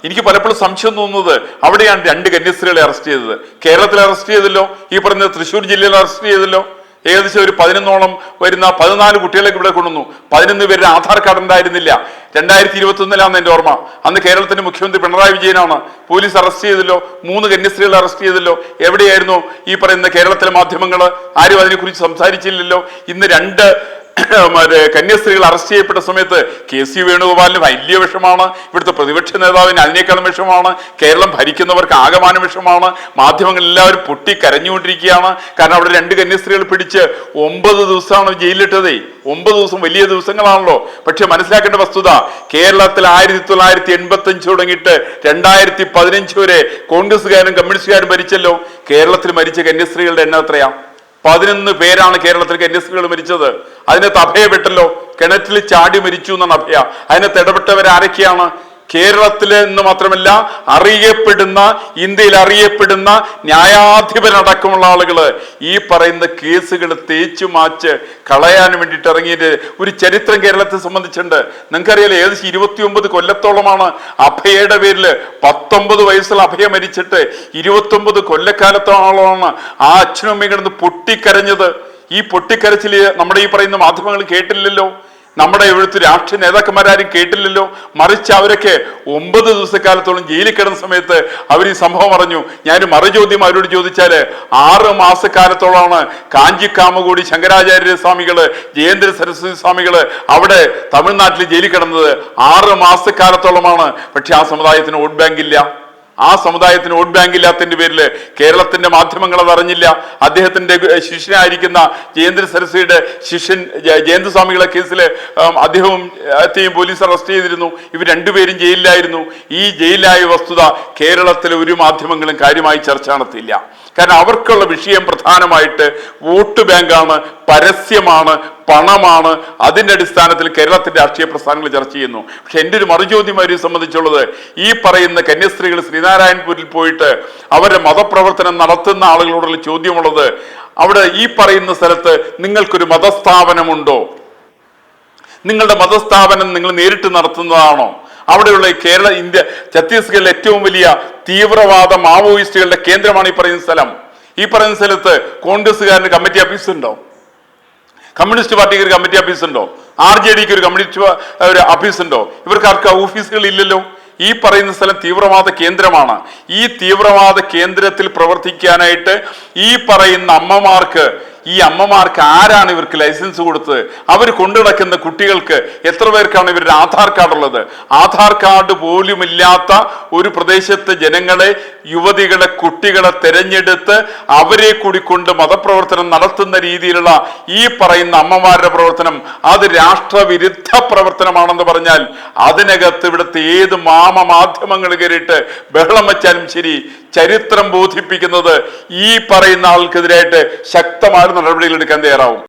എനിക്ക് പലപ്പോഴും സംശയം തോന്നുന്നത് അവിടെയാണ് രണ്ട് കന്യാസ്ത്രീകളെ അറസ്റ്റ് ചെയ്തത്. കേരളത്തിൽ അറസ്റ്റ് ചെയ്തല്ലോ, ഈ പറഞ്ഞ തൃശ്ശൂർ ജില്ലയിൽ അറസ്റ്റ് ചെയ്തല്ലോ. ഏകദേശം ഒരു 11ഓളം വരുന്ന 14 കുട്ടികളെ ഇവിടെ കൊണ്ടുവന്നു. 11 പേരുടെ ആധാർ കാർഡ് ഉണ്ടായിരുന്നില്ല. 2021 എന്റെ ഓർമ്മ. അന്ന് കേരളത്തിന്റെ മുഖ്യമന്ത്രി പിണറായി വിജയനാണ്. പോലീസ് അറസ്റ്റ് ചെയ്തല്ലോ, 3 കന്യാസ്ത്രീകളെ അറസ്റ്റ് ചെയ്തല്ലോ. എവിടെയായിരുന്നു ഈ പറയുന്ന കേരളത്തിലെ മാധ്യമങ്ങൾ? ആരും അതിനെക്കുറിച്ച് സംസാരിച്ചില്ലല്ലോ. ഇന്ന് 2 കന്യാസ്ത്രീകൾ അറസ്റ്റ് ചെയ്യപ്പെട്ട സമയത്ത് KC വേണുഗോപാലിന് വലിയ വിഷമാണ്, ഇവിടുത്തെ പ്രതിപക്ഷ നേതാവിന് അതിനേക്കാളും വിഷമാണ്, കേരളം ഭരിക്കുന്നവർക്ക് ആകമാനം വിഷമാണ്. മാധ്യമങ്ങൾ എല്ലാവരും പൊട്ടിക്കരഞ്ഞുകൊണ്ടിരിക്കുകയാണ്. കാരണം അവിടെ 2 കന്യാസ്ത്രീകൾ പിടിച്ച് 9 ദിവസമാണ് ജയിലിലിട്ടതേ. 9 ദിവസം വലിയ ദിവസങ്ങളാണല്ലോ. പക്ഷെ മനസ്സിലാക്കേണ്ട വസ്തുത, കേരളത്തിൽ 1985 തുടങ്ങിയിട്ട് 2015 വരെ കോൺഗ്രസ്സുകാരും കമ്മ്യൂണിസ്റ്റുകാരും ഭരിച്ചല്ലോ. കേരളത്തിൽ മരിച്ച കന്യാസ്ത്രീകളുടെ എണ്ണം എത്രയാ? 11 പേരാണ് കേരളത്തിൽ കന്യാസ്ത്രീകൾ മരിച്ചത്. അതിനകത്ത് അഭയപ്പെട്ടല്ലോ, കിണറ്റിൽ ചാടി മരിച്ചു എന്നാണ് അഭയ. അതിനകത്ത് ഇടപെട്ടവരാരൊക്കെയാണ്? കേരളത്തിലെ എന്ന് മാത്രമല്ല അറിയപ്പെടുന്ന, ഇന്ത്യയിൽ അറിയപ്പെടുന്ന ന്യായാധിപനടക്കമുള്ള ആളുകള് ഈ പറയുന്ന കേസുകൾ തേച്ചു മാച്ച് കളയാൻ വേണ്ടിയിട്ട് ഇറങ്ങിയിട്ട് ഒരു ചരിത്രം കേരളത്തെ സംബന്ധിച്ചുണ്ട്. നിങ്ങൾക്കറിയാലോ, ഏകദേശം 29 കൊല്ലത്തോളമാണ് അഭയയുടെ പേരില്. 19 വയസ്സിൽ അഭയ മരിച്ചിട്ട് 29 കൊല്ലക്കാലത്തോളമാണ് ആ അച്ഛനും അമ്മയും കിടന്ന് പൊട്ടിക്കരഞ്ഞത്. ഈ പൊട്ടിക്കരച്ചില് നമ്മുടെ ഈ പറയുന്ന മാധ്യമങ്ങൾ കേട്ടില്ലല്ലോ, നമ്മുടെ ഇവിടുത്തെ രാഷ്ട്രീയ നേതാക്കന്മാരും കേട്ടില്ലല്ലോ. മറിച്ച് അവരൊക്കെ 9 ദിവസക്കാലത്തോളം ജയിലിൽ കിടന്ന സമയത്ത് അവർ ഈ സംഭവം അറിഞ്ഞു. ഞാൻ മറുചോദ്യം അവരോട് ചോദിച്ചാല് 6 മാസക്കാലത്തോളമാണ് കാഞ്ചിക്കാമകൂടി ശങ്കരാചാര്യ സ്വാമികള്, ജയേന്ദ്ര സരസ്വതി സ്വാമികള് അവിടെ തമിഴ്നാട്ടിൽ ജയിലിൽ കിടന്നത് 6 മാസക്കാലത്തോളമാണ്. പക്ഷെ ആ സമുദായത്തിന് വോട്ട് ബാങ്ക് ഇല്ല. ആ സമുദായത്തിന് വോട്ട് ബാങ്ക് ഇല്ലാത്തതിന്റെ പേരില് കേരളത്തിന്റെ മാധ്യമങ്ങൾ അത് അറിഞ്ഞില്ല. അദ്ദേഹത്തിന്റെ ശിഷ്യനായിരിക്കുന്ന ജയേന്ദ്ര സരസ്വതിയുടെ ശിഷ്യൻ ജയന്ത സ്വാമികളെ കേസില് അദ്ദേഹവും പോലീസ് അറസ്റ്റ് ചെയ്തിരുന്നു. ഇവർ 2 പേരും ജയിലിലായിരുന്നു. ഈ ജയിലിലായ വസ്തുത കേരളത്തിലെ ഒരു മാധ്യമങ്ങളും കാര്യമായി ചർച്ച നടത്തിയില്ല. കാരണം അവർക്കുള്ള വിഷയം പ്രധാനമായിട്ട് വോട്ട് ബാങ്കാണ്, പരസ്യമാണ്, പണമാണ്. അതിന്റെ അടിസ്ഥാനത്തിൽ കേരളത്തിന്റെ രാഷ്ട്രീയ പ്രസ്ഥാനങ്ങൾ ചർച്ച ചെയ്യുന്നു. പക്ഷെ എൻ്റെ ഒരു മറുചോദ്യം അവരെ സംബന്ധിച്ചുള്ളത്, ഈ പറയുന്ന കന്യാസ്ത്രീകൾ ശ്രീനാരായണപുരിൽ പോയിട്ട് അവരുടെ മതപ്രവർത്തനം നടത്തുന്ന ആളുകളോടുള്ള ചോദ്യമുള്ളത്, അവിടെ ഈ പറയുന്ന സ്ഥലത്ത് നിങ്ങൾക്കൊരു മതസ്ഥാപനമുണ്ടോ? നിങ്ങളുടെ മതസ്ഥാപനം നിങ്ങൾ നേരിട്ട് നടത്തുന്നതാണോ? അവിടെയുള്ള കേരള, ഇന്ത്യ, ഛത്തീസ്ഗഡിലെ ഏറ്റവും വലിയ തീവ്രവാദ മാവോയിസ്റ്റുകളുടെ കേന്ദ്രമാണ് ഈ പറയുന്ന സ്ഥലം. ഈ പറയുന്ന സ്ഥലത്ത് കോൺഗ്രസ്സുകാരന് കമ്മിറ്റി ഓഫീസ് ഉണ്ടോ? കമ്മ്യൂണിസ്റ്റ് പാർട്ടിക്ക് ഒരു കമ്മിറ്റി ഓഫീസ് ഉണ്ടോ? RJDക്ക് ഒരു കമ്മ്യൂണിസ്റ്റ് ഓഫീസ് ഉണ്ടോ? ഇവർക്കാർക്ക് ഓഫീസുകൾ ഇല്ലല്ലോ. ഈ പറയുന്ന സ്ഥലം തീവ്രവാദ കേന്ദ്രമാണ്. ഈ തീവ്രവാദ കേന്ദ്രത്തിൽ പ്രവർത്തിക്കാനായിട്ട് ഈ പറയുന്ന അമ്മമാർക്ക് ആരാണ് ഇവർക്ക് ലൈസൻസ് കൊടുത്തത്? അവർ കൊണ്ടുനടക്കുന്ന കുട്ടികൾക്ക് എത്ര പേർക്കാണ് ഇവരുടെ ആധാർ കാർഡ് ഉള്ളത്? ആധാർ കാർഡ് പോലും ഇല്ലാത്ത ഒരു പ്രദേശത്തെ ജനങ്ങളെ, യുവതികളെ, കുട്ടികളെ തെരഞ്ഞെടുത്ത് അവരെ കൂടി കൊണ്ട് മതപ്രവർത്തനം നടത്തുന്ന രീതിയിലുള്ള ഈ പറയുന്ന അമ്മമാരുടെ പ്രവർത്തനം, അത് രാഷ്ട്രവിരുദ്ധ പ്രവർത്തനമാണെന്ന് പറഞ്ഞാൽ അതിനകത്ത് ഇവിടുത്തെ ഏത് മാധ്യമങ്ങൾ കയറിയിട്ട് ബഹളം വെച്ചാലും ശരി, ചരിത്രം ബോധിപ്പിക്കുന്നത് ഈ പറയുന്ന ആൾക്കെതിരായിട്ട് ശക്തമായ നടപടികൾ എടുക്കാൻ തയ്യാറാവും.